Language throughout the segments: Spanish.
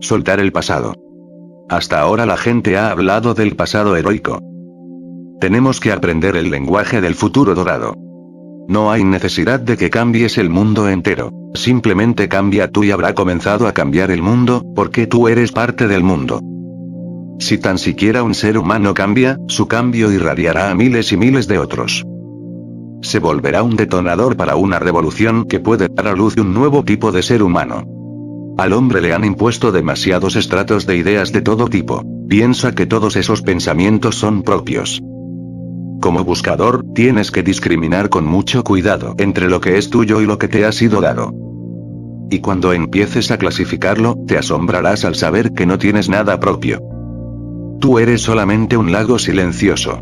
Soltar el pasado. Hasta ahora la gente ha hablado del pasado heroico. Tenemos que aprender el lenguaje del futuro dorado. No hay necesidad de que cambies el mundo entero. Simplemente cambia tú y habrá comenzado a cambiar el mundo, porque tú eres parte del mundo. Si tan siquiera un ser humano cambia, su cambio irradiará a miles y miles de otros. Se volverá un detonador para una revolución que puede dar a luz un nuevo tipo de ser humano. Al hombre le han impuesto demasiados estratos de ideas de todo tipo. Piensa que todos esos pensamientos son propios. Como buscador, tienes que discriminar con mucho cuidado entre lo que es tuyo y lo que te ha sido dado. Y cuando empieces a clasificarlo, te asombrarás al saber que no tienes nada propio. Tú eres solamente un lago silencioso.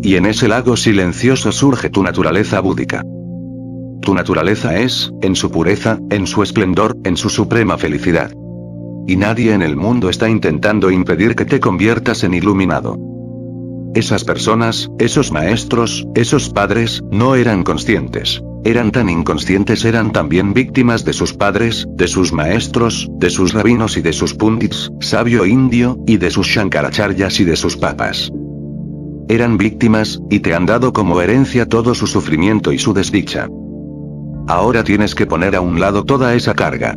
Y en ese lago silencioso surge tu naturaleza búdica. Tu naturaleza es, en su pureza, en su esplendor, en su suprema felicidad. Y nadie en el mundo está intentando impedir que te conviertas en iluminado. Esas personas, esos maestros, esos padres, no eran conscientes. Eran tan inconscientes, eran también víctimas de sus padres, de sus maestros, de sus rabinos y de sus pundits, sabio indio, y de sus shankaracharyas y de sus papas. Eran víctimas, y te han dado como herencia todo su sufrimiento y su desdicha. Ahora tienes que poner a un lado toda esa carga.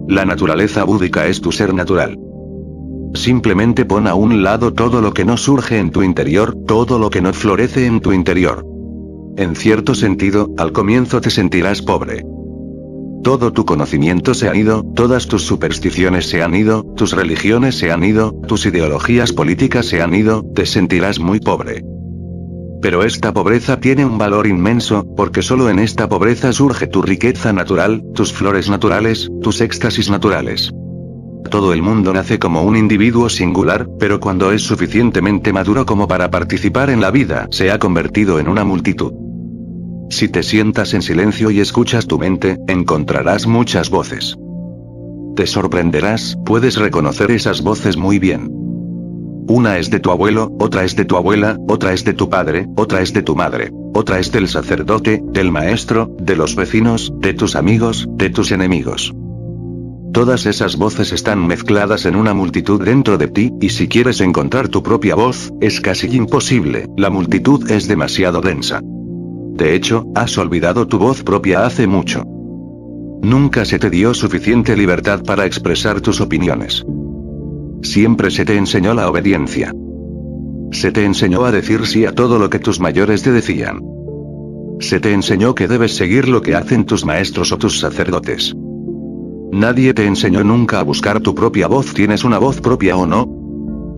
La naturaleza búdica es tu ser natural. Simplemente pon a un lado todo lo que no surge en tu interior, todo lo que no florece en tu interior. En cierto sentido, al comienzo te sentirás pobre. Todo tu conocimiento se ha ido, todas tus supersticiones se han ido, tus religiones se han ido, tus ideologías políticas se han ido, te sentirás muy pobre. Pero esta pobreza tiene un valor inmenso, porque solo en esta pobreza surge tu riqueza natural, tus flores naturales, tus éxtasis naturales. Todo el mundo nace como un individuo singular, pero cuando es suficientemente maduro como para participar en la vida, se ha convertido en una multitud. Si te sientas en silencio y escuchas tu mente, encontrarás muchas voces. Te sorprenderás, puedes reconocer esas voces muy bien. Una es de tu abuelo, otra es de tu abuela, otra es de tu padre, otra es de tu madre, otra es del sacerdote, del maestro, de los vecinos, de tus amigos, de tus enemigos. Todas esas voces están mezcladas en una multitud dentro de ti, y si quieres encontrar tu propia voz, es casi imposible, la multitud es demasiado densa. De hecho, has olvidado tu voz propia hace mucho. Nunca se te dio suficiente libertad para expresar tus opiniones. Siempre se te enseñó la obediencia. Se te enseñó a decir sí a todo lo que tus mayores te decían. Se te enseñó que debes seguir lo que hacen tus maestros o tus sacerdotes. Nadie te enseñó nunca a buscar tu propia voz. ¿Tienes una voz propia o no?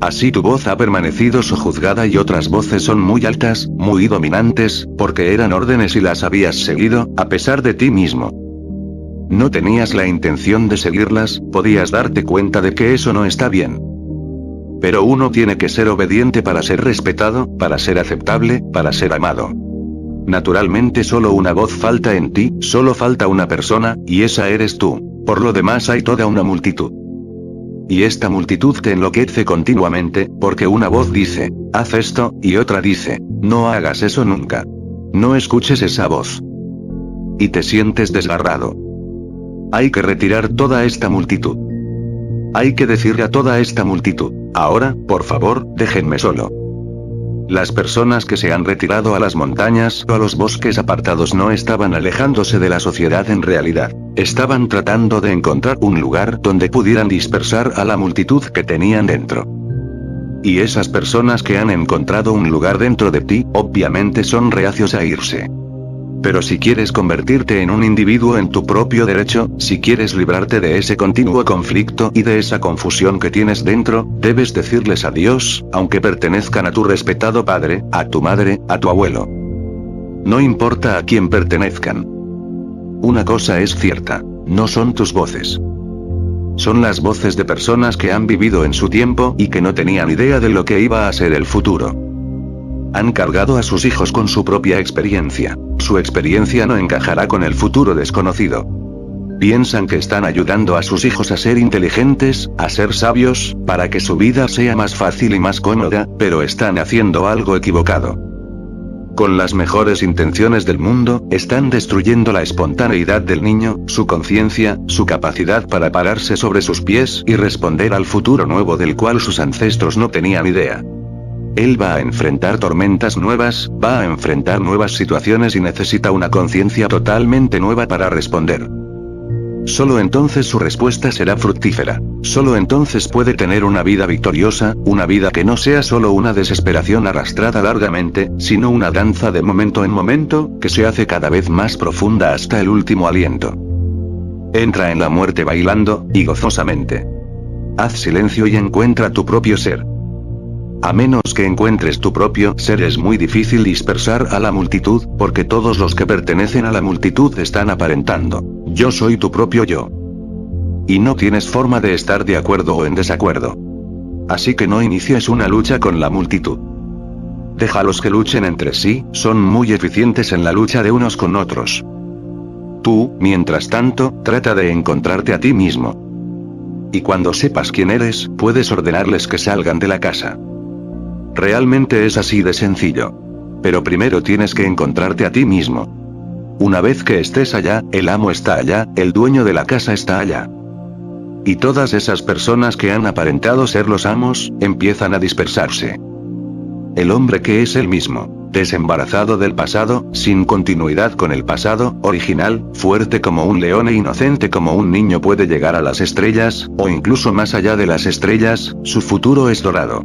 Así tu voz ha permanecido sojuzgada y otras voces son muy altas, muy dominantes, porque eran órdenes y las habías seguido, a pesar de ti mismo. No tenías la intención de seguirlas, podías darte cuenta de que eso no está bien. Pero uno tiene que ser obediente para ser respetado, para ser aceptable, para ser amado. Naturalmente solo una voz falta en ti, solo falta una persona, y esa eres tú. Por lo demás hay toda una multitud. Y esta multitud te enloquece continuamente, porque una voz dice, haz esto, y otra dice, no hagas eso nunca. No escuches esa voz. Y te sientes desgarrado. Hay que retirar toda esta multitud. Hay que decirle a toda esta multitud, ahora, por favor, déjenme solo. Las personas que se han retirado a las montañas o a los bosques apartados no estaban alejándose de la sociedad en realidad. Estaban tratando de encontrar un lugar donde pudieran dispersar a la multitud que tenían dentro. Y esas personas que han encontrado un lugar dentro de ti, obviamente son reacios a irse. Pero si quieres convertirte en un individuo en tu propio derecho, si quieres librarte de ese continuo conflicto y de esa confusión que tienes dentro, debes decirles adiós, aunque pertenezcan a tu respetado padre, a tu madre, a tu abuelo. No importa a quién pertenezcan. Una cosa es cierta, no son tus voces. Son las voces de personas que han vivido en su tiempo y que no tenían idea de lo que iba a ser el futuro. Han cargado a sus hijos con su propia experiencia. Su experiencia no encajará con el futuro desconocido. Piensan que están ayudando a sus hijos a ser inteligentes, a ser sabios, para que su vida sea más fácil y más cómoda, pero están haciendo algo equivocado. con las mejores intenciones del mundo, están destruyendo la espontaneidad del niño, su conciencia, su capacidad para pararse sobre sus pies y responder al futuro nuevo del cual sus ancestros no tenían idea. Él va a enfrentar tormentas nuevas, va a enfrentar nuevas situaciones y necesita una conciencia totalmente nueva para responder. Solo entonces su respuesta será fructífera. Solo entonces puede tener una vida victoriosa, una vida que no sea solo una desesperación arrastrada largamente, sino una danza de momento en momento, que se hace cada vez más profunda hasta el último aliento. Entra en la muerte bailando, y gozosamente. Haz silencio y encuentra tu propio ser. A menos que encuentres tu propio ser, es muy difícil dispersar a la multitud, porque todos los que pertenecen a la multitud están aparentando: yo soy tu propio yo. Y no tienes forma de estar de acuerdo o en desacuerdo. Así que no inicies una lucha con la multitud. Déjalos que luchen entre sí, son muy eficientes en la lucha de unos con otros. Tú, mientras tanto, trata de encontrarte a ti mismo. Y cuando sepas quién eres, puedes ordenarles que salgan de la casa. Realmente es así de sencillo. Pero primero tienes que encontrarte a ti mismo. Una vez que estés allá, el amo está allá, el dueño de la casa está allá. Y todas esas personas que han aparentado ser los amos, empiezan a dispersarse. El hombre que es él mismo, desembarazado del pasado, sin continuidad con el pasado, original, fuerte como un león e inocente como un niño, puede llegar a las estrellas, o incluso más allá de las estrellas, su futuro es dorado.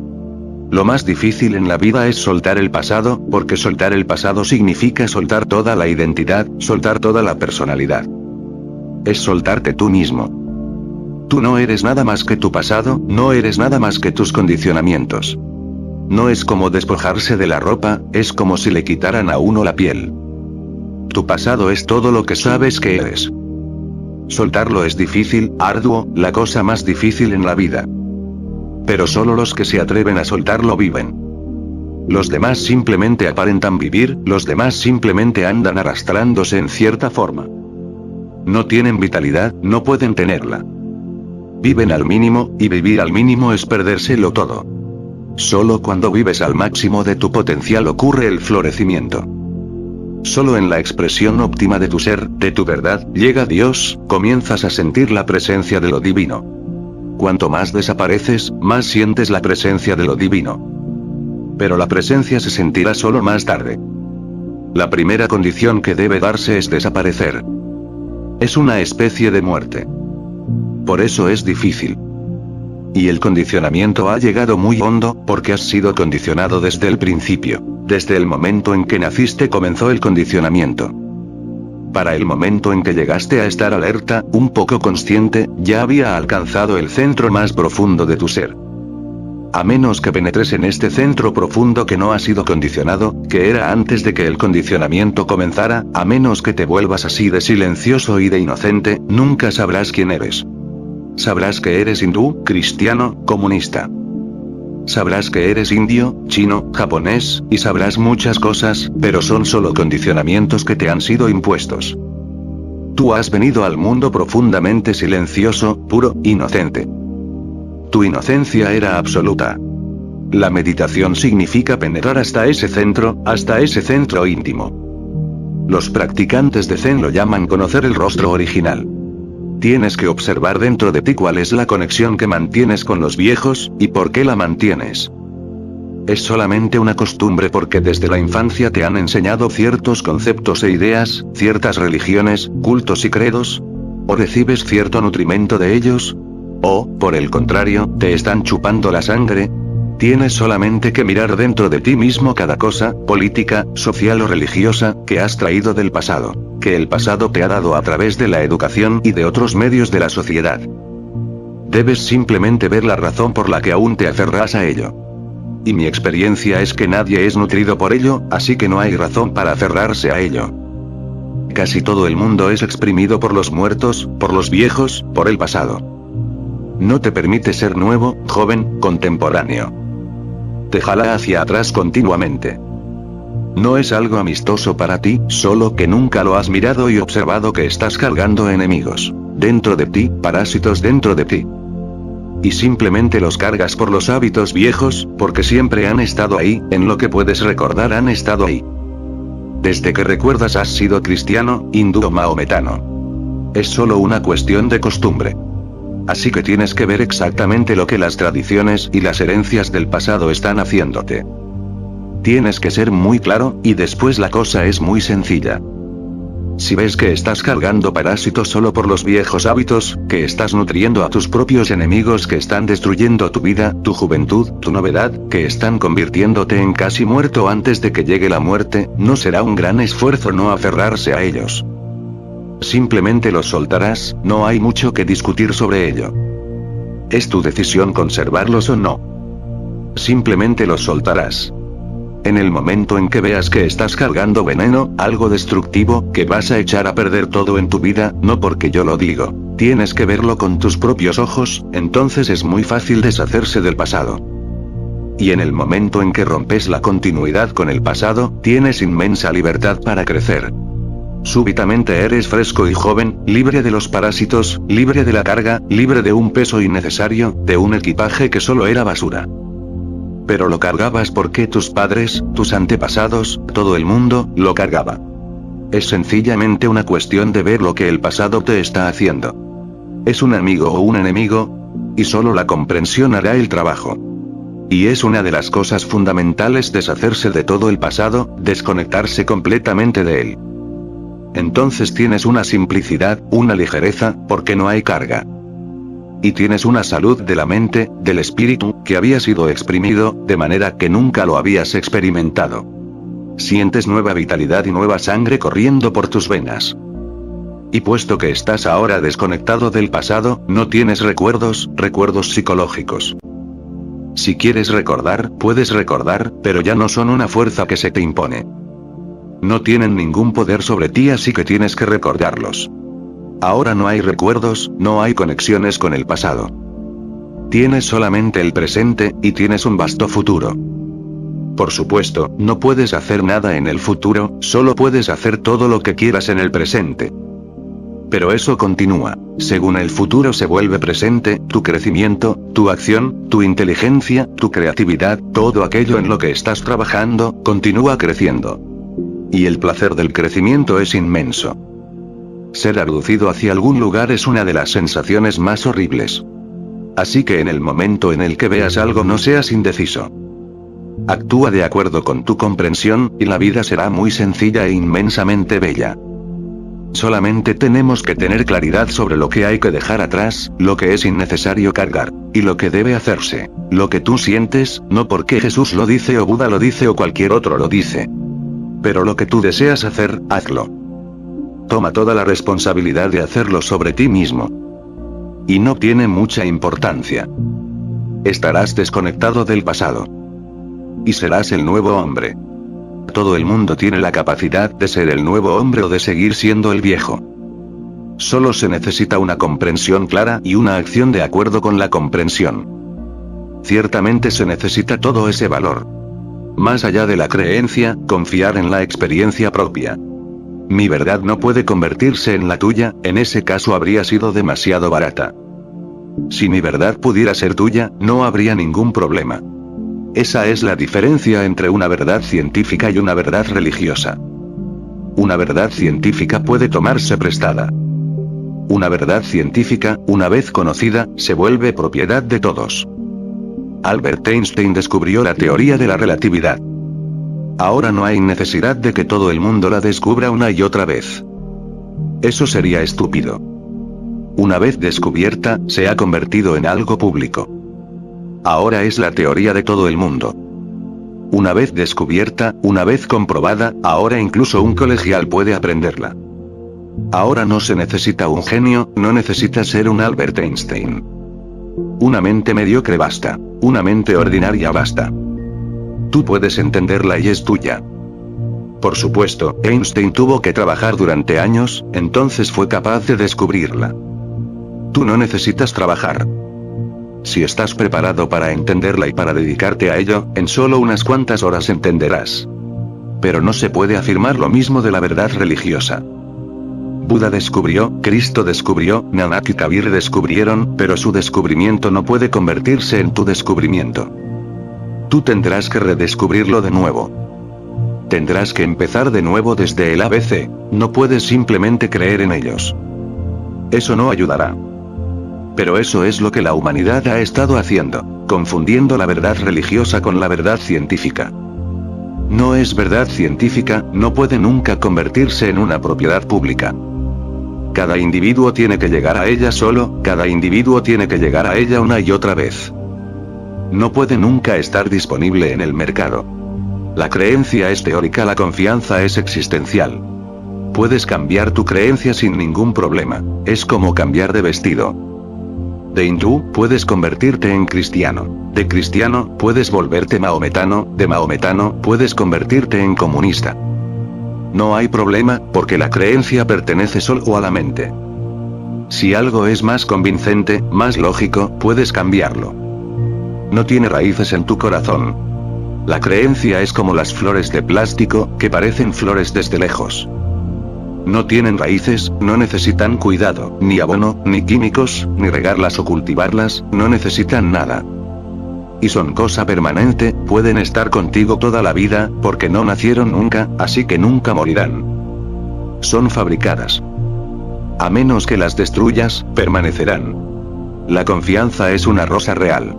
Lo más difícil en la vida es soltar el pasado, porque soltar el pasado significa soltar toda la identidad, soltar toda la personalidad. Es soltarte tú mismo. Tú no eres nada más que tu pasado, no eres nada más que tus condicionamientos. No es como despojarse de la ropa, es como si le quitaran a uno la piel. Tu pasado es todo lo que sabes que eres. Soltarlo es difícil, arduo, la cosa más difícil en la vida. Pero solo los que se atreven a soltarlo viven. Los demás simplemente aparentan vivir, los demás simplemente andan arrastrándose en cierta forma. No tienen vitalidad, no pueden tenerla. Viven al mínimo, y vivir al mínimo es perdérselo todo. Solo cuando vives al máximo de tu potencial ocurre el florecimiento. Solo en la expresión óptima de tu ser, de tu verdad, llega Dios, comienzas a sentir la presencia de lo divino. Cuanto más desapareces, más sientes la presencia de lo divino. Pero la presencia se sentirá solo más tarde. La primera condición que debe darse es desaparecer. Es una especie de muerte. Por eso es difícil. Y el condicionamiento ha llegado muy hondo, porque has sido condicionado desde el principio. Desde el momento en que naciste comenzó el condicionamiento. Para el momento en que llegaste a estar alerta, un poco consciente, ya había alcanzado el centro más profundo de tu ser. A menos que penetres en este centro profundo que no ha sido condicionado, que era antes de que el condicionamiento comenzara, a menos que te vuelvas así de silencioso y de inocente, nunca sabrás quién eres. Sabrás que eres hindú, cristiano, comunista. Sabrás que eres indio, chino, japonés, y sabrás muchas cosas, pero son solo condicionamientos que te han sido impuestos. Tú has venido al mundo profundamente silencioso, puro, inocente. Tu inocencia era absoluta. La meditación significa penetrar hasta ese centro íntimo. Los practicantes de Zen lo llaman conocer el rostro original. Tienes que observar dentro de ti cuál es la conexión que mantienes con los viejos, y por qué la mantienes. Es solamente una costumbre porque desde la infancia te han enseñado ciertos conceptos e ideas, ciertas religiones, cultos y credos. O recibes cierto nutrimento de ellos. O, por el contrario, te están chupando la sangre. Tienes solamente que mirar dentro de ti mismo cada cosa, política, social o religiosa, que has traído del pasado, que el pasado te ha dado a través de la educación y de otros medios de la sociedad. Debes simplemente ver la razón por la que aún te aferras a ello. Y mi experiencia es que nadie es nutrido por ello, así que no hay razón para aferrarse a ello. Casi todo el mundo es exprimido por los muertos, por los viejos, por el pasado. No te permite ser nuevo, joven, contemporáneo. Te jala hacia atrás continuamente. No es algo amistoso para ti, solo que nunca lo has mirado y observado que estás cargando enemigos dentro de ti, parásitos dentro de ti. Y simplemente los cargas por los hábitos viejos, porque siempre han estado ahí, en lo que puedes recordar han estado ahí. Desde que recuerdas has sido cristiano, hindú o maometano. Es solo una cuestión de costumbre. Así que tienes que ver exactamente lo que las tradiciones y las herencias del pasado están haciéndote. Tienes que ser muy claro, y después la cosa es muy sencilla. Si ves que estás cargando parásitos solo por los viejos hábitos, que estás nutriendo a tus propios enemigos que están destruyendo tu vida, tu juventud, tu novedad, que están convirtiéndote en casi muerto antes de que llegue la muerte, no será un gran esfuerzo no aferrarse a ellos. Simplemente los soltarás, no hay mucho que discutir sobre ello. Es tu decisión conservarlos o no. Simplemente los soltarás. En el momento en que veas que estás cargando veneno, algo destructivo, que vas a echar a perder todo en tu vida, no porque yo lo digo, tienes que verlo con tus propios ojos, entonces es muy fácil deshacerse del pasado. Y en el momento en que rompes la continuidad con el pasado, tienes inmensa libertad para crecer. Súbitamente eres fresco y joven, libre de los parásitos, libre de la carga, libre de un peso innecesario, de un equipaje que solo era basura. Pero lo cargabas porque tus padres, tus antepasados, todo el mundo, lo cargaba. Es sencillamente una cuestión de ver lo que el pasado te está haciendo. ¿Es un amigo o un enemigo? Y solo la comprensión hará el trabajo. Y es una de las cosas fundamentales deshacerse de todo el pasado, desconectarse completamente de él. Entonces tienes una simplicidad, una ligereza, porque no hay carga. Y tienes una salud de la mente, del espíritu, que había sido exprimido, de manera que nunca lo habías experimentado. Sientes nueva vitalidad y nueva sangre corriendo por tus venas. Y puesto que estás ahora desconectado del pasado, no tienes recuerdos psicológicos. Si quieres recordar, puedes recordar, pero ya no son una fuerza que se te impone. No tienen ningún poder sobre ti, así que tienes que recordarlos. Ahora no hay recuerdos, no hay conexiones con el pasado. Tienes solamente el presente, y tienes un vasto futuro. Por supuesto, no puedes hacer nada en el futuro, solo puedes hacer todo lo que quieras en el presente. Pero eso continúa. Según el futuro se vuelve presente, tu crecimiento, tu acción, tu inteligencia, tu creatividad, todo aquello en lo que estás trabajando, continúa creciendo. Y el placer del crecimiento es inmenso. Ser abducido hacia algún lugar es una de las sensaciones más horribles. Así que en el momento en el que veas algo no seas indeciso. Actúa de acuerdo con tu comprensión, y la vida será muy sencilla e inmensamente bella. Solamente tenemos que tener claridad sobre lo que hay que dejar atrás, lo que es innecesario cargar, y lo que debe hacerse. Lo que tú sientes, no porque Jesús lo dice o Buda lo dice o cualquier otro lo dice. Pero lo que tú deseas hacer, hazlo. Toma toda la responsabilidad de hacerlo sobre ti mismo. Y no tiene mucha importancia. Estarás desconectado del pasado. Y serás el nuevo hombre. Todo el mundo tiene la capacidad de ser el nuevo hombre o de seguir siendo el viejo. Solo se necesita una comprensión clara y una acción de acuerdo con la comprensión. Ciertamente se necesita todo ese valor. Más allá de la creencia, confiar en la experiencia propia. Mi verdad no puede convertirse en la tuya, en ese caso habría sido demasiado barata. Si mi verdad pudiera ser tuya, no habría ningún problema. Esa es la diferencia entre una verdad científica y una verdad religiosa. Una verdad científica puede tomarse prestada. Una verdad científica, una vez conocida, se vuelve propiedad de todos. Albert Einstein descubrió la teoría de la relatividad. Ahora no hay necesidad de que todo el mundo la descubra una y otra vez. Eso sería estúpido. Una vez descubierta, se ha convertido en algo público. Ahora es la teoría de todo el mundo. Una vez descubierta, una vez comprobada, ahora incluso un colegial puede aprenderla. Ahora no se necesita un genio, no necesita ser un Albert Einstein. Una mente mediocre basta. Una mente ordinaria basta. Tú puedes entenderla y es tuya. Por supuesto, Einstein tuvo que trabajar durante años, entonces fue capaz de descubrirla. Tú no necesitas trabajar. Si estás preparado para entenderla y para dedicarte a ello, en solo unas cuantas horas entenderás. Pero no se puede afirmar lo mismo de la verdad religiosa. Buda descubrió, Cristo descubrió, Nanak y Kabir descubrieron, pero su descubrimiento no puede convertirse en tu descubrimiento. Tú tendrás que redescubrirlo de nuevo. Tendrás que empezar de nuevo desde el ABC, no puedes simplemente creer en ellos. Eso no ayudará. Pero eso es lo que la humanidad ha estado haciendo, confundiendo la verdad religiosa con la verdad científica. No es verdad científica, no puede nunca convertirse en una propiedad pública. Cada individuo tiene que llegar a ella solo, cada individuo tiene que llegar a ella una y otra vez. No puede nunca estar disponible en el mercado. La creencia es teórica, la confianza es existencial. Puedes cambiar tu creencia sin ningún problema, es como cambiar de vestido. De hindú, puedes convertirte en cristiano. De cristiano, puedes volverte maometano, de maometano, puedes convertirte en comunista. No hay problema, porque la creencia pertenece solo a la mente. Si algo es más convincente, más lógico, puedes cambiarlo. No tiene raíces en tu corazón. La creencia es como las flores de plástico, que parecen flores desde lejos. No tienen raíces, no necesitan cuidado, ni abono, ni químicos, ni regarlas o cultivarlas, no necesitan nada. Y son cosa permanente, pueden estar contigo toda la vida, porque no nacieron nunca, así que nunca morirán. Son fabricadas. A menos que las destruyas, permanecerán. La confianza es una rosa real.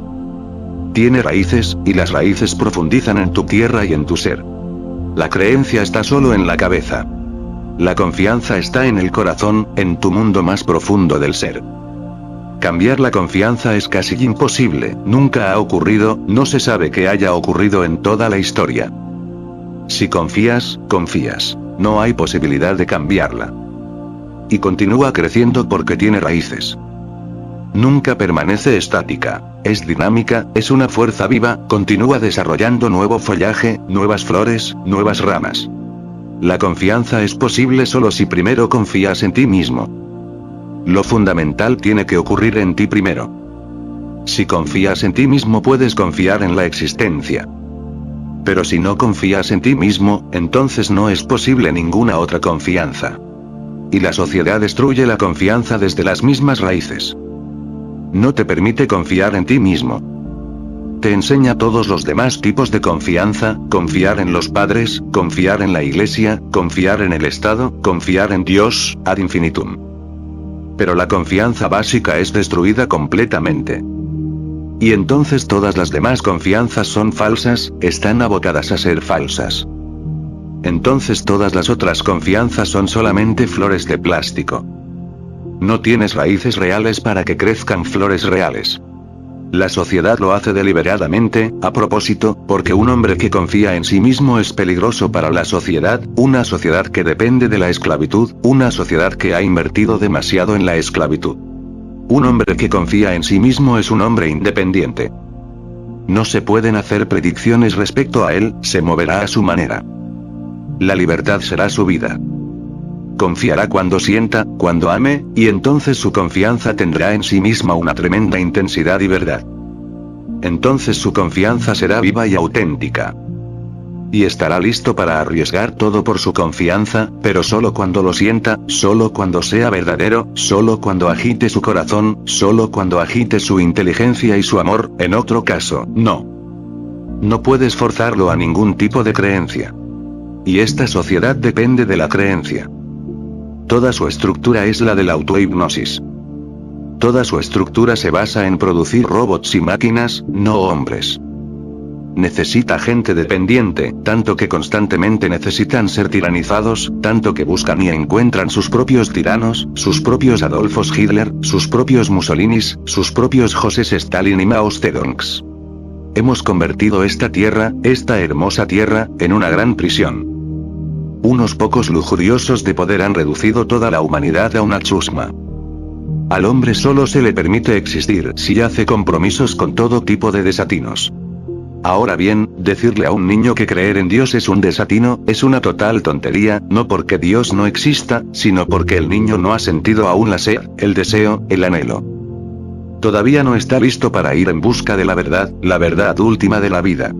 Tiene raíces, y las raíces profundizan en tu tierra y en tu ser. La creencia está solo en la cabeza. La confianza está en el corazón, en tu mundo más profundo del ser. Cambiar la confianza es casi imposible, nunca ha ocurrido, no se sabe que haya ocurrido en toda la historia. Si confías, confías. No hay posibilidad de cambiarla. Y continúa creciendo porque tiene raíces. Nunca permanece estática. Es dinámica, es una fuerza viva, continúa desarrollando nuevo follaje, nuevas flores, nuevas ramas. La confianza es posible solo si primero confías en ti mismo. Lo fundamental tiene que ocurrir en ti primero. Si confías en ti mismo puedes confiar en la existencia. Pero si no confías en ti mismo, entonces no es posible ninguna otra confianza. Y la sociedad destruye la confianza desde las mismas raíces. No te permite confiar en ti mismo. Te enseña todos los demás tipos de confianza, confiar en los padres, confiar en la iglesia, confiar en el Estado, confiar en Dios, ad infinitum. Pero la confianza básica es destruida completamente. Y entonces todas las demás confianzas son falsas, están abocadas a ser falsas. Entonces todas las otras confianzas son solamente flores de plástico. No tienes raíces reales para que crezcan flores reales. La sociedad lo hace deliberadamente, a propósito, porque un hombre que confía en sí mismo es peligroso para la sociedad, una sociedad que depende de la esclavitud, una sociedad que ha invertido demasiado en la esclavitud. Un hombre que confía en sí mismo es un hombre independiente. No se pueden hacer predicciones respecto a él, se moverá a su manera. La libertad será su vida. Confiará cuando sienta, cuando ame, y entonces su confianza tendrá en sí misma una tremenda intensidad y verdad. Entonces su confianza será viva y auténtica. Y estará listo para arriesgar todo por su confianza, pero solo cuando lo sienta, solo cuando sea verdadero, solo cuando agite su corazón, solo cuando agite su inteligencia y su amor, en otro caso, no. No puedes forzarlo a ningún tipo de creencia. Y esta sociedad depende de la creencia. Toda su estructura es la de la autohipnosis. Toda su estructura se basa en producir robots y máquinas, no hombres. Necesita gente dependiente, tanto que constantemente necesitan ser tiranizados, tanto que buscan y encuentran sus propios tiranos, sus propios Adolfos Hitler, sus propios Mussolinis, sus propios Josés Stalin y Mao Zedongs. Hemos convertido esta tierra, esta hermosa tierra, en una gran prisión. Unos pocos lujuriosos de poder han reducido toda la humanidad a una chusma. Al hombre solo se le permite existir si hace compromisos con todo tipo de desatinos. Ahora bien, decirle a un niño que creer en Dios es un desatino, es una total tontería, no porque Dios no exista, sino porque el niño no ha sentido aún la sed, el deseo, el anhelo. Todavía no está listo para ir en busca de la verdad última de la vida.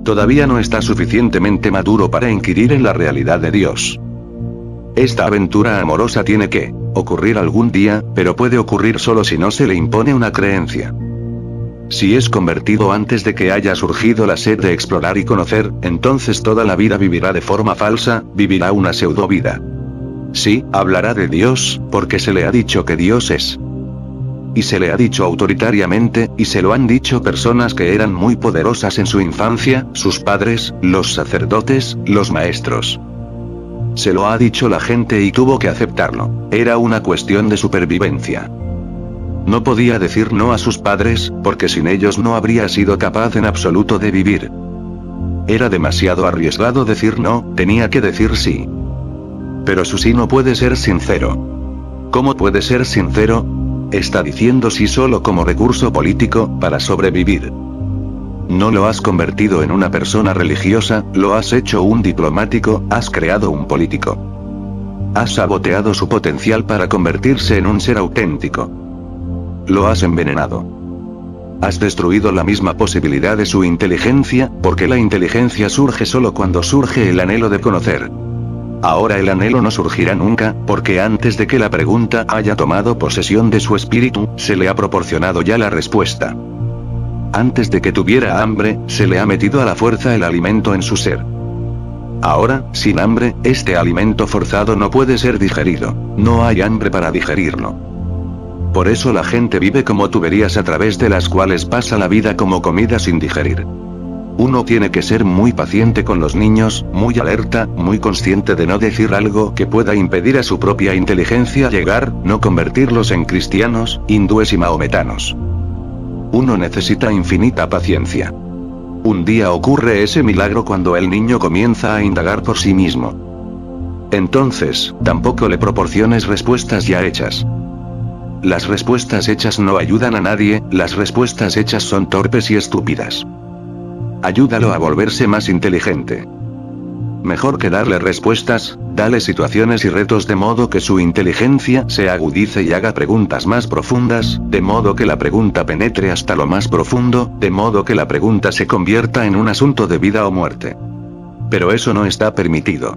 Todavía no está suficientemente maduro para inquirir en la realidad de Dios. Esta aventura amorosa tiene que ocurrir algún día, pero puede ocurrir solo si no se le impone una creencia. Si es convertido antes de que haya surgido la sed de explorar y conocer, entonces toda la vida vivirá de forma falsa, vivirá una pseudo-vida. Sí, hablará de Dios, porque se le ha dicho que Dios es. Y se le ha dicho autoritariamente, y se lo han dicho personas que eran muy poderosas en su infancia, sus padres, los sacerdotes, los maestros. Se lo ha dicho la gente y tuvo que aceptarlo. Era una cuestión de supervivencia. No podía decir no a sus padres, porque sin ellos no habría sido capaz en absoluto de vivir. Era demasiado arriesgado decir no, tenía que decir sí. Pero su sí no puede ser sincero. ¿Cómo puede ser sincero? Está diciendo sí solo como recurso político, para sobrevivir. No lo has convertido en una persona religiosa, lo has hecho un diplomático, has creado un político. Has saboteado su potencial para convertirse en un ser auténtico. Lo has envenenado. Has destruido la misma posibilidad de su inteligencia, porque la inteligencia surge solo cuando surge el anhelo de conocer. Ahora el anhelo no surgirá nunca, porque antes de que la pregunta haya tomado posesión de su espíritu, se le ha proporcionado ya la respuesta. Antes de que tuviera hambre, se le ha metido a la fuerza el alimento en su ser. Ahora, sin hambre, este alimento forzado no puede ser digerido. No hay hambre para digerirlo. Por eso la gente vive como tuberías a través de las cuales pasa la vida como comida sin digerir. Uno tiene que ser muy paciente con los niños, muy alerta, muy consciente de no decir algo que pueda impedir a su propia inteligencia llegar, no convertirlos en cristianos, hindúes y mahometanos. Uno necesita infinita paciencia. Un día ocurre ese milagro cuando el niño comienza a indagar por sí mismo. Entonces, tampoco le proporciones respuestas ya hechas. Las respuestas hechas no ayudan a nadie, las respuestas hechas son torpes y estúpidas. Ayúdalo a volverse más inteligente. Mejor que darle respuestas, dale situaciones y retos de modo que su inteligencia se agudice y haga preguntas más profundas, de modo que la pregunta penetre hasta lo más profundo, de modo que la pregunta se convierta en un asunto de vida o muerte. Pero eso no está permitido.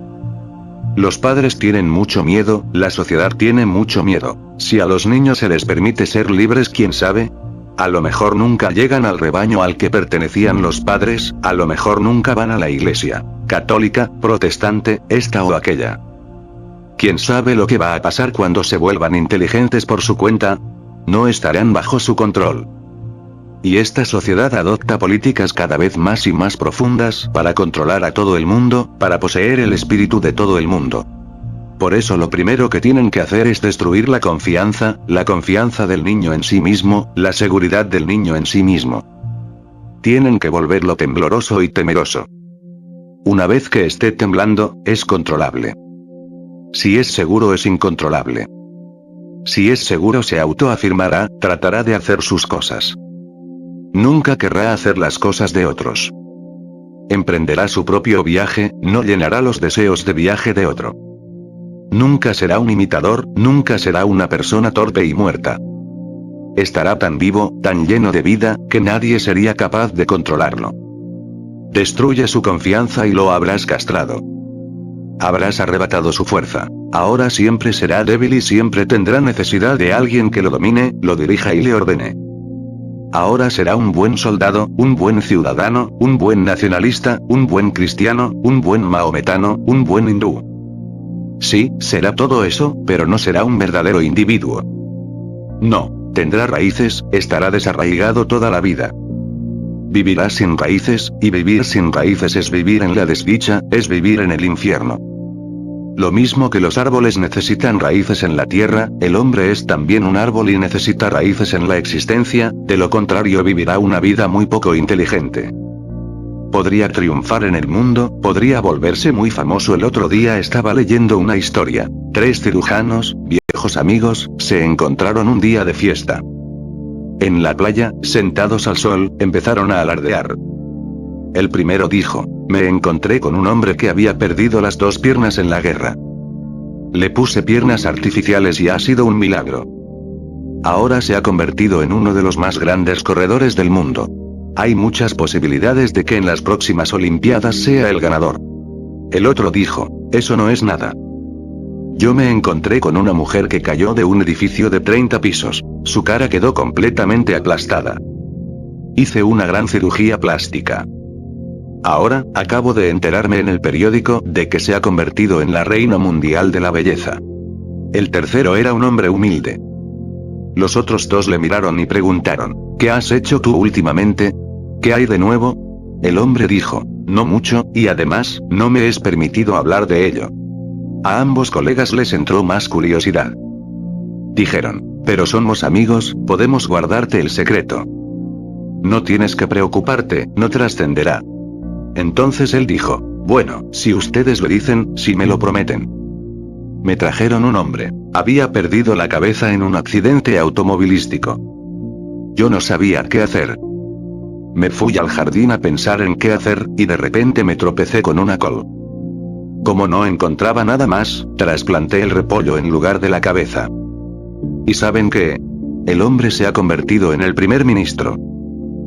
Los padres tienen mucho miedo, la sociedad tiene mucho miedo. Si a los niños se les permite ser libres, ¿quién sabe? A lo mejor nunca llegan al rebaño al que pertenecían los padres, a lo mejor nunca van a la iglesia católica, protestante, esta o aquella. ¿Quién sabe lo que va a pasar cuando se vuelvan inteligentes por su cuenta? No estarán bajo su control. Y esta sociedad adopta políticas cada vez más y más profundas para controlar a todo el mundo, para poseer el espíritu de todo el mundo. Por eso lo primero que tienen que hacer es destruir la confianza del niño en sí mismo, la seguridad del niño en sí mismo. Tienen que volverlo tembloroso y temeroso. Una vez que esté temblando, es controlable. Si es seguro, es incontrolable. Si es seguro, se autoafirmará, tratará de hacer sus cosas. Nunca querrá hacer las cosas de otros. Emprenderá su propio viaje, no llenará los deseos de viaje de otro. Nunca será un imitador, nunca será una persona torpe y muerta. Estará tan vivo, tan lleno de vida, que nadie sería capaz de controlarlo. Destruye su confianza y lo habrás castrado. Habrás arrebatado su fuerza. Ahora siempre será débil y siempre tendrá necesidad de alguien que lo domine, lo dirija y le ordene. Ahora será un buen soldado, un buen ciudadano, un buen nacionalista, un buen cristiano, un buen mahometano, un buen hindú. Sí, será todo eso, pero no será un verdadero individuo. No, tendrá raíces, estará desarraigado toda la vida. Vivirá sin raíces, y vivir sin raíces es vivir en la desdicha, es vivir en el infierno. Lo mismo que los árboles necesitan raíces en la tierra, el hombre es también un árbol y necesita raíces en la existencia, de lo contrario vivirá una vida muy poco inteligente. Podría triunfar en el mundo, podría volverse muy famoso. El otro día estaba leyendo una historia. 3 cirujanos, viejos amigos, se encontraron un día de fiesta. En la playa, sentados al sol, empezaron a alardear. El primero dijo: me encontré con un hombre que había perdido las 2 piernas en la guerra. Le puse piernas artificiales y ha sido un milagro. Ahora se ha convertido en uno de los más grandes corredores del mundo. Hay muchas posibilidades de que en las próximas Olimpiadas sea el ganador. El otro dijo: eso no es nada. Yo me encontré con una mujer que cayó de un edificio de 30 pisos. Su cara quedó completamente aplastada. Hice una gran cirugía plástica. Ahora, acabo de enterarme en el periódico de que se ha convertido en la reina mundial de la belleza. El tercero era un hombre humilde. Los otros dos le miraron y preguntaron, ¿qué has hecho tú últimamente? ¿Qué hay de nuevo? El hombre dijo, no mucho, y además, no me es permitido hablar de ello. A ambos colegas les entró más curiosidad. Dijeron, pero somos amigos, podemos guardarte el secreto. No tienes que preocuparte, no trascenderá. Entonces él dijo, bueno, si ustedes lo dicen, si me lo prometen. Me trajeron un hombre. Había perdido la cabeza en un accidente automovilístico. Yo no sabía qué hacer. Me fui al jardín a pensar en qué hacer, y de repente me tropecé con una col. Como no encontraba nada más, trasplanté el repollo en lugar de la cabeza. ¿Y saben qué? El hombre se ha convertido en el primer ministro.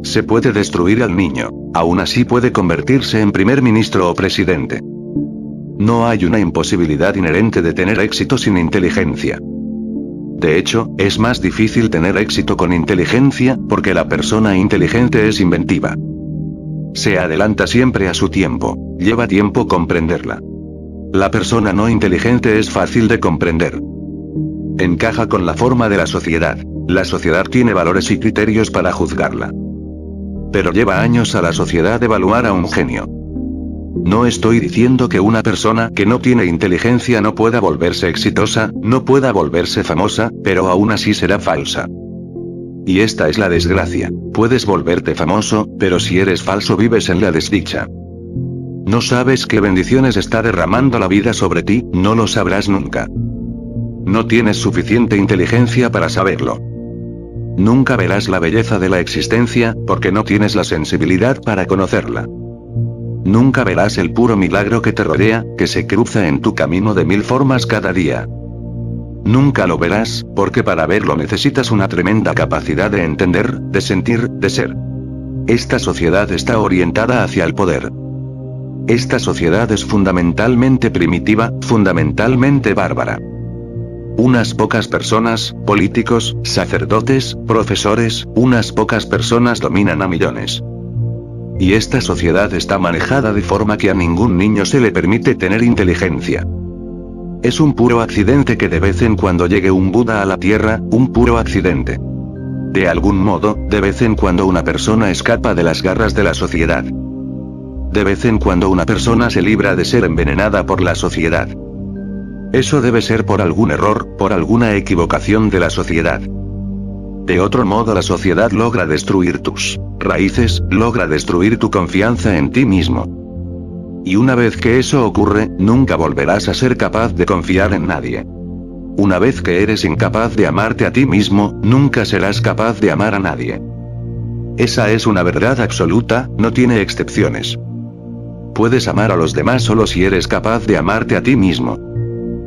Se puede destruir al niño, aún así puede convertirse en primer ministro o presidente. No hay una imposibilidad inherente de tener éxito sin inteligencia. De hecho, es más difícil tener éxito con inteligencia, porque la persona inteligente es inventiva. Se adelanta siempre a su tiempo, lleva tiempo comprenderla. La persona no inteligente es fácil de comprender. Encaja con la forma de la sociedad. La sociedad tiene valores y criterios para juzgarla. Pero lleva años a la sociedad evaluar a un genio. No estoy diciendo que una persona que no tiene inteligencia no pueda volverse exitosa, no pueda volverse famosa, pero aún así será falsa. Y esta es la desgracia. Puedes volverte famoso, pero si eres falso vives en la desdicha. No sabes qué bendiciones está derramando la vida sobre ti, no lo sabrás nunca. No tienes suficiente inteligencia para saberlo. Nunca verás la belleza de la existencia, porque no tienes la sensibilidad para conocerla. Nunca verás el puro milagro que te rodea, que se cruza en tu camino de 1000 formas cada día. Nunca lo verás, porque para verlo necesitas una tremenda capacidad de entender, de sentir, de ser. Esta sociedad está orientada hacia el poder. Esta sociedad es fundamentalmente primitiva, fundamentalmente bárbara. Unas pocas personas, políticos, sacerdotes, profesores, unas pocas personas dominan a millones. Y esta sociedad está manejada de forma que a ningún niño se le permite tener inteligencia. Es un puro accidente que de vez en cuando llegue un Buda a la Tierra, un puro accidente. De algún modo, de vez en cuando una persona escapa de las garras de la sociedad. De vez en cuando una persona se libra de ser envenenada por la sociedad. Eso debe ser por algún error, por alguna equivocación de la sociedad. De otro modo la sociedad logra destruir tus raíces, logra destruir tu confianza en ti mismo. Y una vez que eso ocurre, nunca volverás a ser capaz de confiar en nadie. Una vez que eres incapaz de amarte a ti mismo, nunca serás capaz de amar a nadie. Esa es una verdad absoluta, no tiene excepciones. Puedes amar a los demás solo si eres capaz de amarte a ti mismo.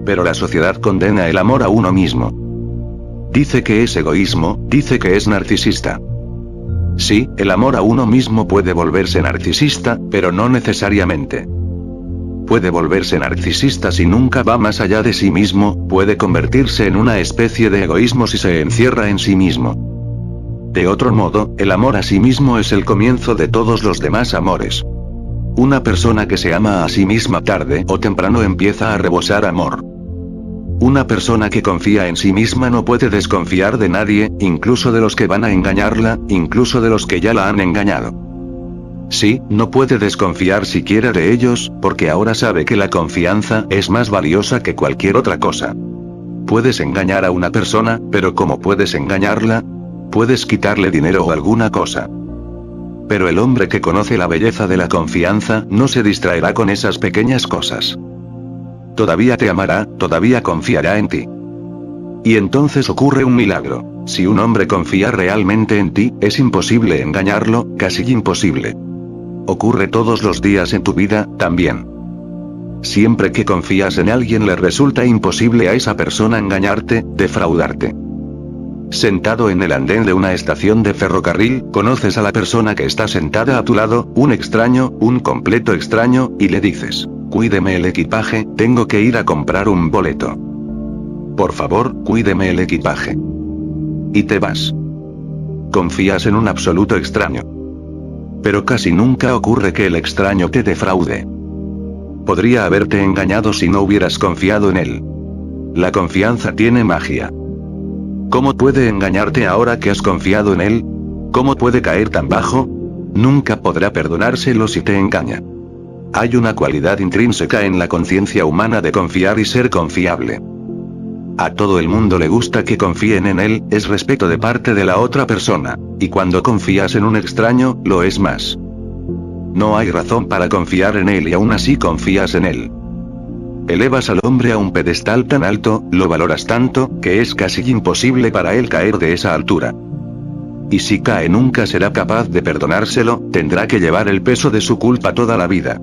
Pero la sociedad condena el amor a uno mismo. Dice que es egoísmo, dice que es narcisista. Sí, el amor a uno mismo puede volverse narcisista, pero no necesariamente. Puede volverse narcisista si nunca va más allá de sí mismo, puede convertirse en una especie de egoísmo si se encierra en sí mismo. De otro modo, el amor a sí mismo es el comienzo de todos los demás amores. Una persona que se ama a sí misma tarde o temprano empieza a rebosar amor. Una persona que confía en sí misma no puede desconfiar de nadie, incluso de los que van a engañarla, incluso de los que ya la han engañado. Sí, no puede desconfiar siquiera de ellos, porque ahora sabe que la confianza es más valiosa que cualquier otra cosa. Puedes engañar a una persona, pero ¿cómo puedes engañarla? Puedes quitarle dinero o alguna cosa. Pero el hombre que conoce la belleza de la confianza no se distraerá con esas pequeñas cosas. Todavía te amará, todavía confiará en ti. Y entonces ocurre un milagro. Si un hombre confía realmente en ti, es imposible engañarlo, casi imposible. Ocurre todos los días en tu vida, también. Siempre que confías en alguien le resulta imposible a esa persona engañarte, defraudarte. Sentado en el andén de una estación de ferrocarril, conoces a la persona que está sentada a tu lado, un extraño, un completo extraño, y le dices: cuídeme el equipaje, tengo que ir a comprar un boleto. Por favor, cuídeme el equipaje. Y te vas. confías en un absoluto extraño. Pero casi nunca ocurre que el extraño te defraude. Podría haberte engañado si no hubieras confiado en él. La confianza tiene magia. ¿Cómo puede engañarte ahora que has confiado en él? ¿Cómo puede caer tan bajo? Nunca podrá perdonárselo si te engaña. Hay una cualidad intrínseca en la conciencia humana de confiar y ser confiable. A todo el mundo le gusta que confíen en él, es respeto de parte de la otra persona, y cuando confías en un extraño, lo es más. No hay razón para confiar en él y aún así confías en él. Elevas al hombre a un pedestal tan alto, lo valoras tanto, que es casi imposible para él caer de esa altura. Y si cae nunca será capaz de perdonárselo, tendrá que llevar el peso de su culpa toda la vida.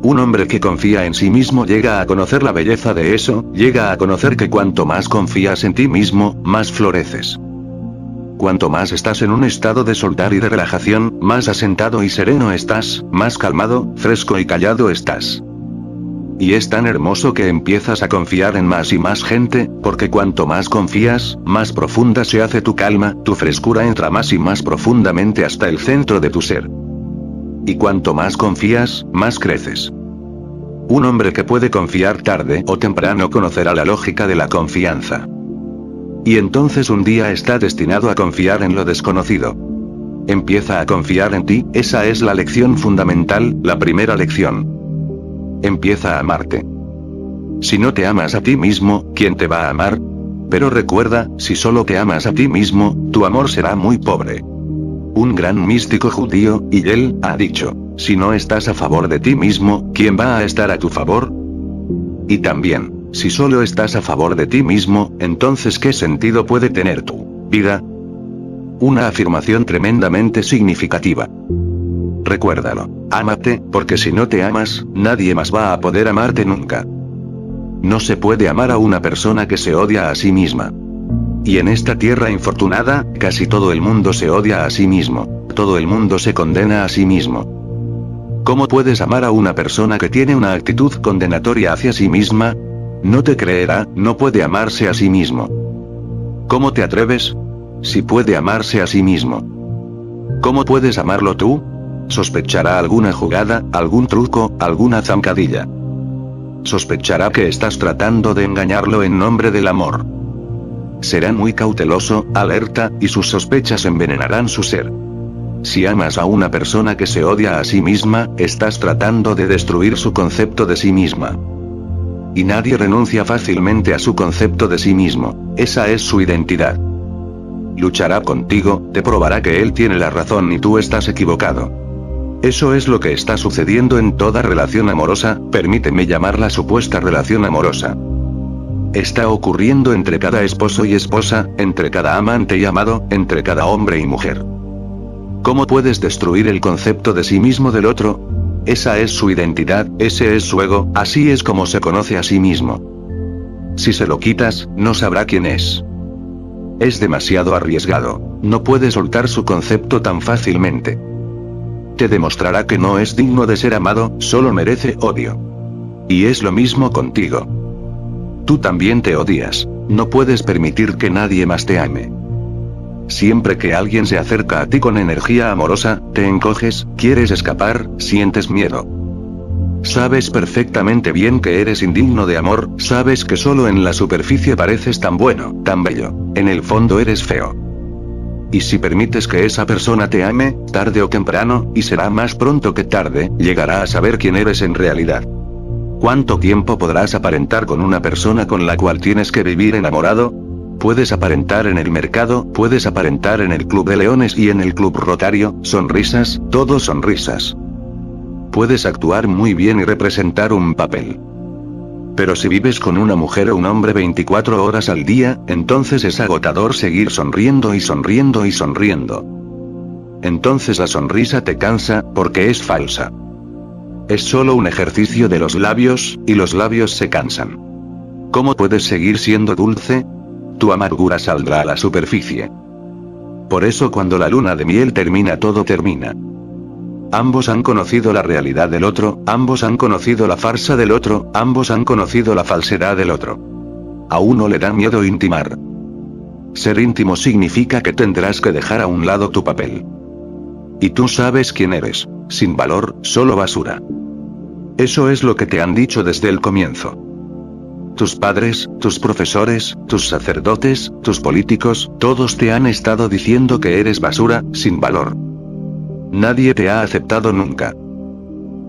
Un hombre que confía en sí mismo llega a conocer la belleza de eso, llega a conocer que cuanto más confías en ti mismo, más floreces. Cuanto más estás en un estado de soltar y de relajación, más asentado y sereno estás, más calmado, fresco y callado estás. Y es tan hermoso que empiezas a confiar en más y más gente, porque cuanto más confías, más profunda se hace tu calma, tu frescura entra más y más profundamente hasta el centro de tu ser. Y cuanto más confías, más creces. Un hombre que puede confiar tarde o temprano conocerá la lógica de la confianza. Y entonces un día está destinado a confiar en lo desconocido. Empieza a confiar en ti, esa es la lección fundamental, la primera lección. Empieza a amarte. Si no te amas a ti mismo, ¿quién te va a amar? Pero recuerda, si solo te amas a ti mismo, tu amor será muy pobre. Un gran místico judío, Hillel, ha dicho, si no estás a favor de ti mismo, ¿quién va a estar a tu favor? Y también, si solo estás a favor de ti mismo, entonces ¿qué sentido puede tener tu vida? Una afirmación tremendamente significativa. Recuérdalo, ámate, porque si no te amas, nadie más va a poder amarte nunca. No se puede amar a una persona que se odia a sí misma. Y en esta tierra infortunada, casi todo el mundo se odia a sí mismo, todo el mundo se condena a sí mismo. ¿Cómo puedes amar a una persona que tiene una actitud condenatoria hacia sí misma? No te creerá, no puede amarse a sí mismo. ¿Cómo te atreves? Si puede amarse a sí mismo. ¿Cómo puedes amarlo tú? Sospechará alguna jugada, algún truco, alguna zancadilla. Sospechará que estás tratando de engañarlo en nombre del amor. Será muy cauteloso, alerta, y sus sospechas envenenarán su ser. Si amas a una persona que se odia a sí misma, estás tratando de destruir su concepto de sí misma. Y nadie renuncia fácilmente a su concepto de sí mismo, esa es su identidad. Luchará contigo, te probará que él tiene la razón y tú estás equivocado. Eso es lo que está sucediendo en toda relación amorosa, permíteme llamarla supuesta relación amorosa. Está ocurriendo entre cada esposo y esposa, entre cada amante y amado, entre cada hombre y mujer. ¿Cómo puedes destruir el concepto de sí mismo del otro? Esa es su identidad, ese es su ego, así es como se conoce a sí mismo. Si se lo quitas, no sabrá quién es. Es demasiado arriesgado, no puede soltar su concepto tan fácilmente. Te demostrará que no es digno de ser amado, solo merece odio. Y es lo mismo contigo. Tú también te odias, no puedes permitir que nadie más te ame. Siempre que alguien se acerca a ti con energía amorosa, te encoges, quieres escapar, sientes miedo. Sabes perfectamente bien que eres indigno de amor, sabes que solo en la superficie pareces tan bueno, tan bello, en el fondo eres feo. Y si permites que esa persona te ame, tarde o temprano, y será más pronto que tarde, llegará a saber quién eres en realidad. ¿Cuánto tiempo podrás aparentar con una persona con la cual tienes que vivir enamorado? Puedes aparentar en el mercado, puedes aparentar en el Club de Leones y en el Club Rotario, sonrisas, todo sonrisas. Puedes actuar muy bien y representar un papel. Pero si vives con una mujer o un hombre 24 horas al día, entonces es agotador seguir sonriendo y sonriendo y sonriendo. Entonces la sonrisa te cansa, porque es falsa. Es solo un ejercicio de los labios, y los labios se cansan. ¿Cómo puedes seguir siendo dulce? Tu amargura saldrá a la superficie. Por eso cuando la luna de miel termina, todo termina. Ambos han conocido la realidad del otro, ambos han conocido la farsa del otro, ambos han conocido la falsedad del otro. A uno le da miedo intimar. Ser íntimo significa que tendrás que dejar a un lado tu papel. Y tú sabes quién eres. Sin valor, solo basura. Eso es lo que te han dicho desde el comienzo. Tus padres, tus profesores, tus sacerdotes, tus políticos, todos te han estado diciendo que eres basura, sin valor. Nadie te ha aceptado nunca.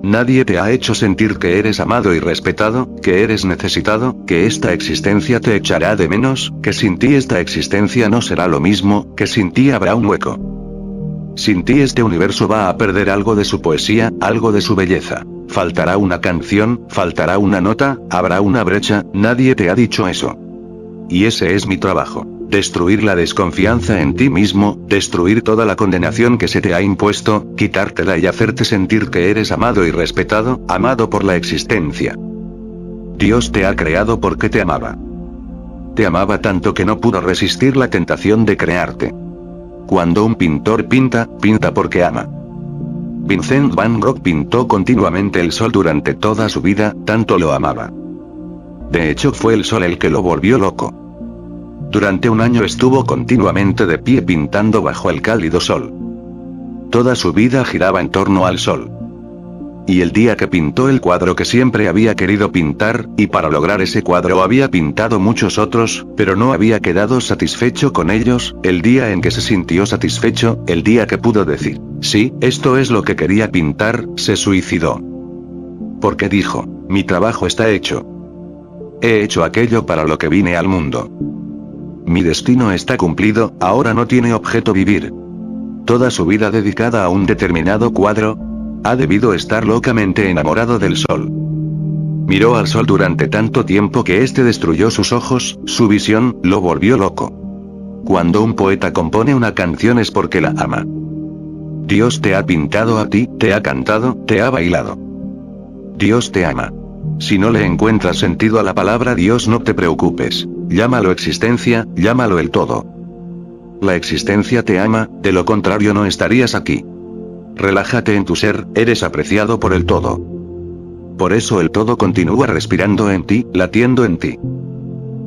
Nadie te ha hecho sentir que eres amado y respetado, que eres necesitado, que esta existencia te echará de menos, que sin ti esta existencia no será lo mismo, que sin ti habrá un hueco. Sin ti este universo va a perder algo de su poesía, algo de su belleza. Faltará una canción, faltará una nota, habrá una brecha, nadie te ha dicho eso. Y ese es mi trabajo. Destruir la desconfianza en ti mismo, destruir toda la condenación que se te ha impuesto, quitártela y hacerte sentir que eres amado y respetado, amado por la existencia. Dios te ha creado porque te amaba. Te amaba tanto que no pudo resistir la tentación de crearte. Cuando un pintor pinta, pinta porque ama. Vincent Van Gogh pintó continuamente el sol durante toda su vida, tanto lo amaba. De hecho, fue el sol el que lo volvió loco. Durante un año estuvo continuamente de pie pintando bajo el cálido sol. Toda su vida giraba en torno al sol. Y el día que pintó el cuadro que siempre había querido pintar, y para lograr ese cuadro había pintado muchos otros, pero no había quedado satisfecho con ellos, el día en que se sintió satisfecho, el día que pudo decir, sí, esto es lo que quería pintar, se suicidó. Porque dijo, mi trabajo está hecho. He hecho aquello para lo que vine al mundo. Mi destino está cumplido, ahora no tiene objeto vivir. Toda su vida dedicada a un determinado cuadro, ha debido estar locamente enamorado del sol. Miró al sol durante tanto tiempo que este destruyó sus ojos, su visión, lo volvió loco. Cuando un poeta compone una canción es porque la ama. Dios te ha pintado a ti, te ha cantado, te ha bailado. Dios te ama. Si no le encuentras sentido a la palabra Dios, no te preocupes. Llámalo existencia, llámalo el todo. La existencia te ama, de lo contrario no estarías aquí. Relájate en tu ser, eres apreciado por el todo. Por eso el todo continúa respirando en ti, latiendo en ti.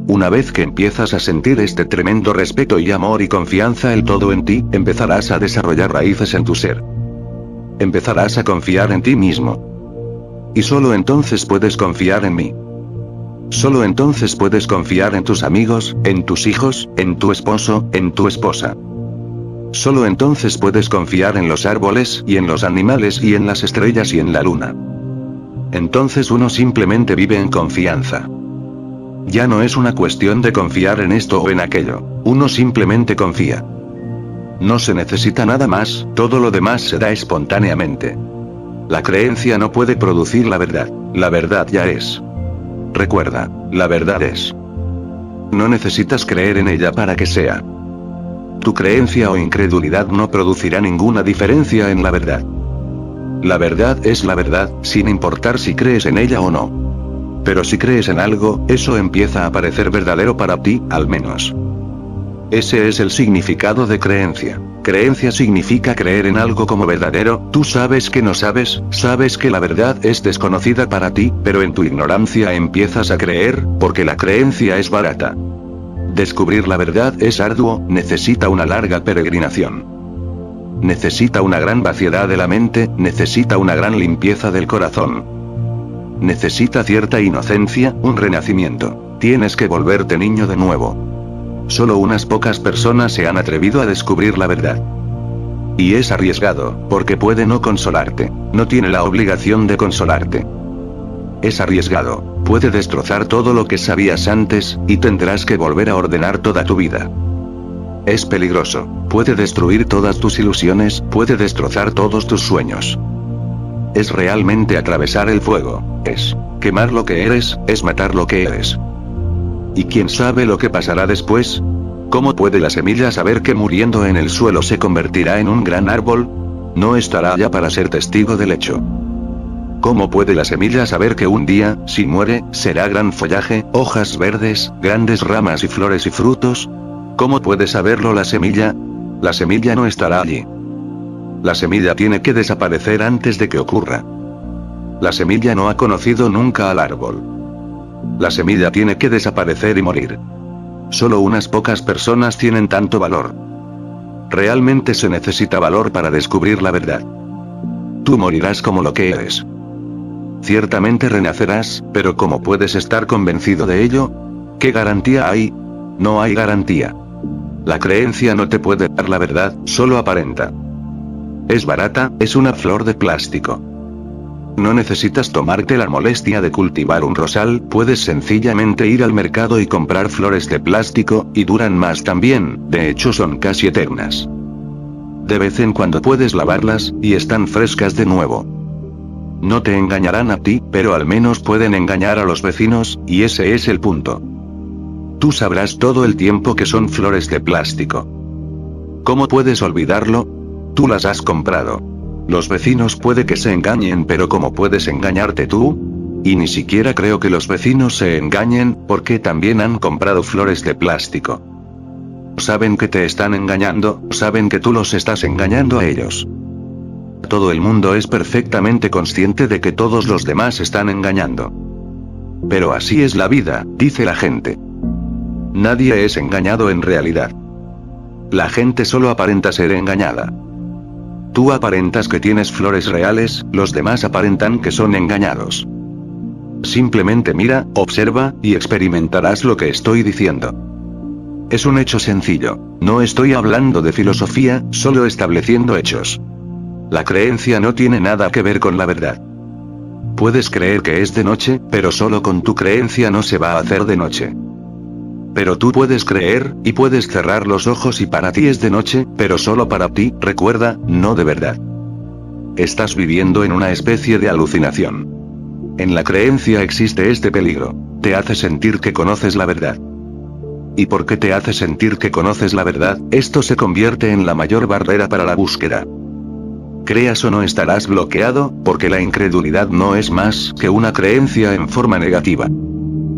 Una vez que empiezas a sentir este tremendo respeto y amor y confianza el todo en ti, empezarás a desarrollar raíces en tu ser. Empezarás a confiar en ti mismo. Y solo entonces puedes confiar en mí. Solo entonces puedes confiar en tus amigos, en tus hijos, en tu esposo, en tu esposa. Solo entonces puedes confiar en los árboles, y en los animales, y en las estrellas, y en la luna. Entonces uno simplemente vive en confianza. Ya no es una cuestión de confiar en esto o en aquello. Uno simplemente confía. No se necesita nada más, todo lo demás se da espontáneamente. La creencia no puede producir la verdad ya es. Recuerda, la verdad es. No necesitas creer en ella para que sea. Tu creencia o incredulidad no producirá ninguna diferencia en la verdad. La verdad es la verdad, sin importar si crees en ella o no. Pero si crees en algo, eso empieza a parecer verdadero para ti, al menos. Ese es el significado de creencia. Creencia significa creer en algo como verdadero, tú sabes que no sabes, sabes que la verdad es desconocida para ti, pero en tu ignorancia empiezas a creer, porque la creencia es barata. Descubrir la verdad es arduo, necesita una larga peregrinación. Necesita una gran vaciedad de la mente, necesita una gran limpieza del corazón. Necesita cierta inocencia, un renacimiento. Tienes que volverte niño de nuevo. Solo unas pocas personas se han atrevido a descubrir la verdad. Y es arriesgado, porque puede no consolarte. No tiene la obligación de consolarte. Es arriesgado, puede destrozar todo lo que sabías antes, y tendrás que volver a ordenar toda tu vida. Es peligroso, puede destruir todas tus ilusiones, puede destrozar todos tus sueños. Es realmente atravesar el fuego, es quemar lo que eres, es matar lo que eres. ¿Y quién sabe lo que pasará después? ¿Cómo puede la semilla saber que muriendo en el suelo se convertirá en un gran árbol? No estará allá para ser testigo del hecho. ¿Cómo puede la semilla saber que un día, si muere, será gran follaje, hojas verdes, grandes ramas y flores y frutos? ¿Cómo puede saberlo la semilla? La semilla no estará allí. La semilla tiene que desaparecer antes de que ocurra. La semilla no ha conocido nunca al árbol. La semilla tiene que desaparecer y morir. Solo unas pocas personas tienen tanto valor. Realmente se necesita valor para descubrir la verdad. Tú morirás como lo que eres. Ciertamente renacerás, pero ¿cómo puedes estar convencido de ello? ¿Qué garantía hay? No hay garantía. La creencia no te puede dar la verdad, solo aparenta. Es barata, es una flor de plástico. No necesitas tomarte la molestia de cultivar un rosal, puedes sencillamente ir al mercado y comprar flores de plástico, y duran más también, de hecho son casi eternas. De vez en cuando puedes lavarlas, y están frescas de nuevo. No te engañarán a ti, pero al menos pueden engañar a los vecinos, y ese es el punto. Tú sabrás todo el tiempo que son flores de plástico. ¿Cómo puedes olvidarlo? Tú las has comprado. Los vecinos puede que se engañen, pero ¿cómo puedes engañarte tú? Y ni siquiera creo que los vecinos se engañen, porque también han comprado flores de plástico. Saben que te están engañando, saben que tú los estás engañando a ellos. Todo el mundo es perfectamente consciente de que todos los demás están engañando. Pero así es la vida, dice la gente. Nadie es engañado en realidad. La gente solo aparenta ser engañada. Tú aparentas que tienes flores reales, los demás aparentan que son engañados. Simplemente mira, observa, y experimentarás lo que estoy diciendo. Es un hecho sencillo. No estoy hablando de filosofía, solo estableciendo hechos. La creencia no tiene nada que ver con la verdad. Puedes creer que es de noche, pero solo con tu creencia no se va a hacer de noche. Pero tú puedes creer, y puedes cerrar los ojos y para ti es de noche, pero solo para ti, recuerda, no de verdad. Estás viviendo en una especie de alucinación. En la creencia existe este peligro. Te hace sentir que conoces la verdad. ¿Y por qué te hace sentir que conoces la verdad? Esto se convierte en la mayor barrera para la búsqueda. Creas o no estarás bloqueado, porque la incredulidad no es más que una creencia en forma negativa.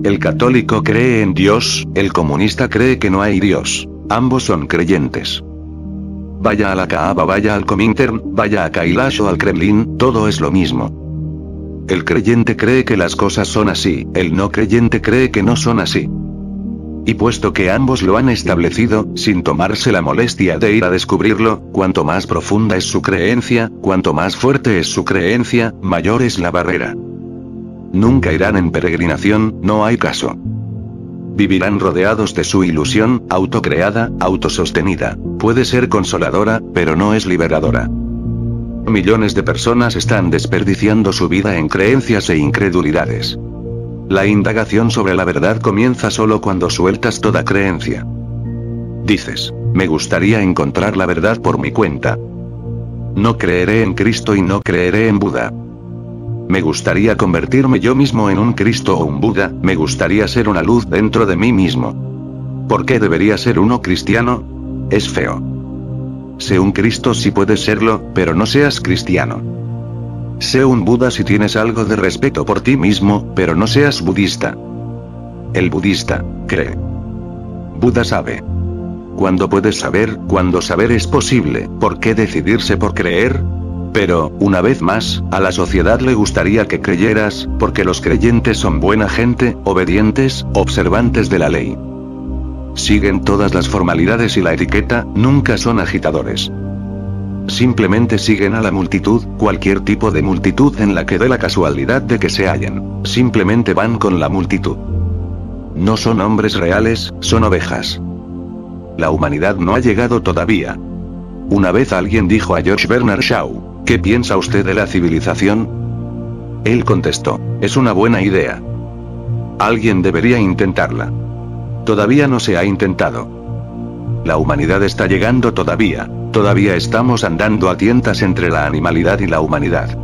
El católico cree en Dios, el comunista cree que no hay Dios. Ambos son creyentes. Vaya a la Kaaba, vaya al Comintern, vaya a Kailash o al Kremlin, todo es lo mismo. El creyente cree que las cosas son así, el no creyente cree que no son así. Y puesto que ambos lo han establecido, sin tomarse la molestia de ir a descubrirlo, cuanto más profunda es su creencia, cuanto más fuerte es su creencia, mayor es la barrera. Nunca irán en peregrinación, no hay caso. Vivirán rodeados de su ilusión, autocreada, autosostenida. Puede ser consoladora, pero no es liberadora. Millones de personas están desperdiciando su vida en creencias e incredulidades. La indagación sobre la verdad comienza solo cuando sueltas toda creencia. Dices, me gustaría encontrar la verdad por mi cuenta. No creeré en Cristo y no creeré en Buda. Me gustaría convertirme yo mismo en un Cristo o un Buda, me gustaría ser una luz dentro de mí mismo. ¿Por qué debería ser uno cristiano? Es feo. Sé un Cristo si puedes serlo, pero no seas cristiano. Sé un Buda si tienes algo de respeto por ti mismo, pero no seas budista. El budista cree. Buda sabe. ¿Cuándo puedes saber? Cuando saber es posible, ¿por qué decidirse por creer? Pero, una vez más, a la sociedad le gustaría que creyeras, porque los creyentes son buena gente, obedientes, observantes de la ley. Siguen todas las formalidades y la etiqueta, nunca son agitadores. Simplemente siguen a la multitud, cualquier tipo de multitud en la que dé la casualidad de que se hallen. Simplemente van con la multitud. No son hombres reales, son ovejas. La humanidad no ha llegado todavía. Una vez alguien dijo a George Bernard Shaw, ¿qué piensa usted de la civilización? Él contestó, es una buena idea. Alguien debería intentarla. Todavía no se ha intentado. La humanidad está llegando todavía. Todavía estamos andando a tientas entre la animalidad y la humanidad.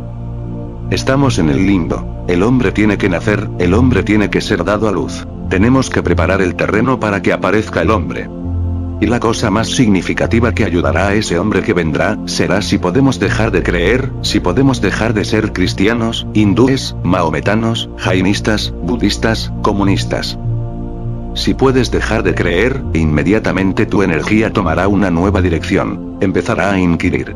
Estamos en el limbo. El hombre tiene que nacer, el hombre tiene que ser dado a luz. Tenemos que preparar el terreno para que aparezca el hombre. Y la cosa más significativa que ayudará a ese hombre que vendrá, será si podemos dejar de creer, si podemos dejar de ser cristianos, hindúes, mahometanos, jainistas, budistas, comunistas. Si puedes dejar de creer, inmediatamente tu energía tomará una nueva dirección, empezará a inquirir.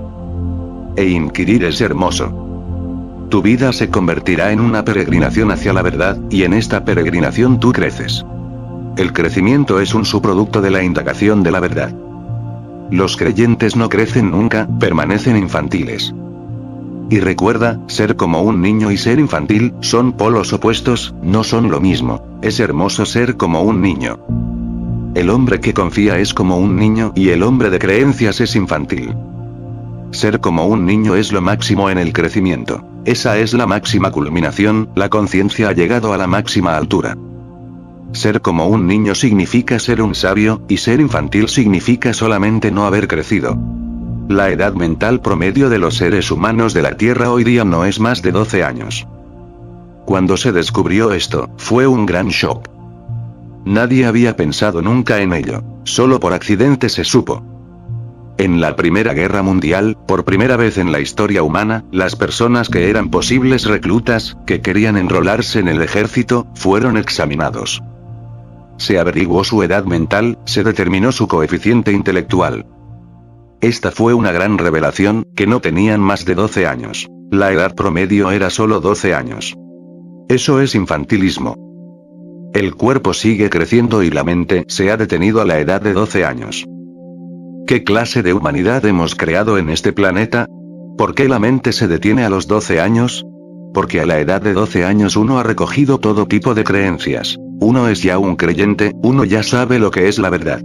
E inquirir es hermoso. Tu vida se convertirá en una peregrinación hacia la verdad, y en esta peregrinación tú creces. El crecimiento es un subproducto de la indagación de la verdad. Los creyentes no crecen nunca, permanecen infantiles. Y recuerda, ser como un niño y ser infantil, son polos opuestos, no son lo mismo. Es hermoso ser como un niño. El hombre que confía es como un niño y el hombre de creencias es infantil. Ser como un niño es lo máximo en el crecimiento. Esa es la máxima culminación, la conciencia ha llegado a la máxima altura. Ser como un niño significa ser un sabio, y ser infantil significa solamente no haber crecido. La edad mental promedio de los seres humanos de la Tierra hoy día no es más de 12 años. Cuando se descubrió esto, fue un gran shock. Nadie había pensado nunca en ello, solo por accidente se supo. En la Primera Guerra Mundial, por primera vez en la historia humana, las personas que eran posibles reclutas, que querían enrolarse en el ejército, fueron examinados. Se averiguó su edad mental, se determinó su coeficiente intelectual. Esta fue una gran revelación, que no tenían más de 12 años. La edad promedio era solo 12 años. Eso es infantilismo. El cuerpo sigue creciendo y la mente se ha detenido a la edad de 12 años. ¿Qué clase de humanidad hemos creado en este planeta? ¿Por qué la mente se detiene a los 12 años? Porque a la edad de 12 años uno ha recogido todo tipo de creencias. Uno es ya un creyente, uno ya sabe lo que es la verdad.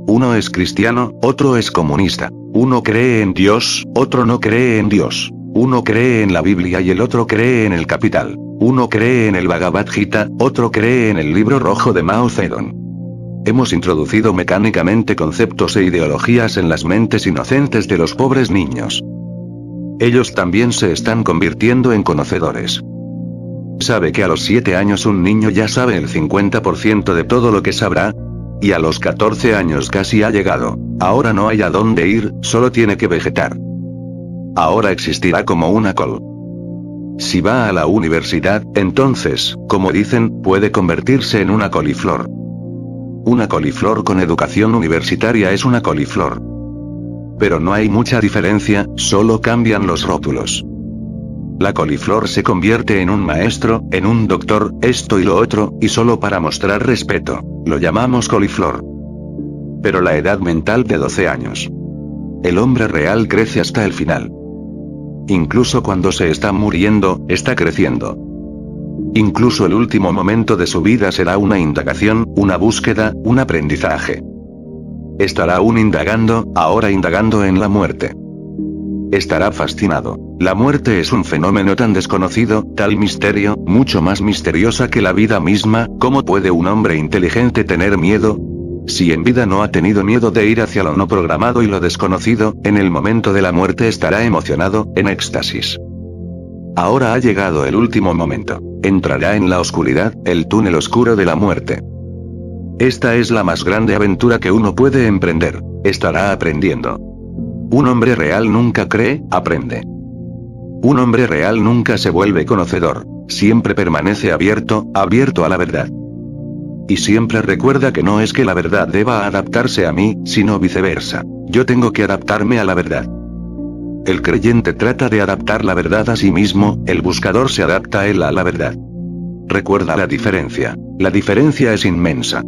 Uno es cristiano, otro es comunista. Uno cree en Dios, otro no cree en Dios. Uno cree en la Biblia y el otro cree en el Capital. Uno cree en el Bhagavad Gita, otro cree en el libro rojo de Mao Zedong. Hemos introducido mecánicamente conceptos e ideologías en las mentes inocentes de los pobres niños. Ellos también se están convirtiendo en conocedores. ¿Sabe que a los 7 años un niño ya sabe el 50% de todo lo que sabrá? Y a los 14 años casi ha llegado. Ahora no hay a dónde ir, solo tiene que vegetar. Ahora existirá como una col. Si va a la universidad, entonces, como dicen, puede convertirse en una coliflor. Una coliflor con educación universitaria es una coliflor. Pero no hay mucha diferencia, solo cambian los rótulos. La coliflor se convierte en un maestro, en un doctor, esto y lo otro, y solo para mostrar respeto. Lo llamamos coliflor. Pero la edad mental de 12 años. El hombre real crece hasta el final. Incluso cuando se está muriendo, está creciendo. Incluso el último momento de su vida será una indagación, una búsqueda, un aprendizaje. Estará aún indagando, ahora indagando en la muerte. Estará fascinado. La muerte es un fenómeno tan desconocido, tal misterio, mucho más misteriosa que la vida misma. ¿Cómo puede un hombre inteligente tener miedo? Si en vida no ha tenido miedo de ir hacia lo no programado y lo desconocido, en el momento de la muerte estará emocionado, en éxtasis. Ahora ha llegado el último momento. Entrará en la oscuridad, el túnel oscuro de la muerte. Esta es la más grande aventura que uno puede emprender. Estará aprendiendo. Un hombre real nunca cree, aprende. Un hombre real nunca se vuelve conocedor. Siempre permanece abierto, abierto a la verdad. Y siempre recuerda que no es que la verdad deba adaptarse a mí, sino viceversa. Yo tengo que adaptarme a la verdad. El creyente trata de adaptar la verdad a sí mismo, el buscador se adapta a él a la verdad. Recuerda la diferencia. La diferencia es inmensa.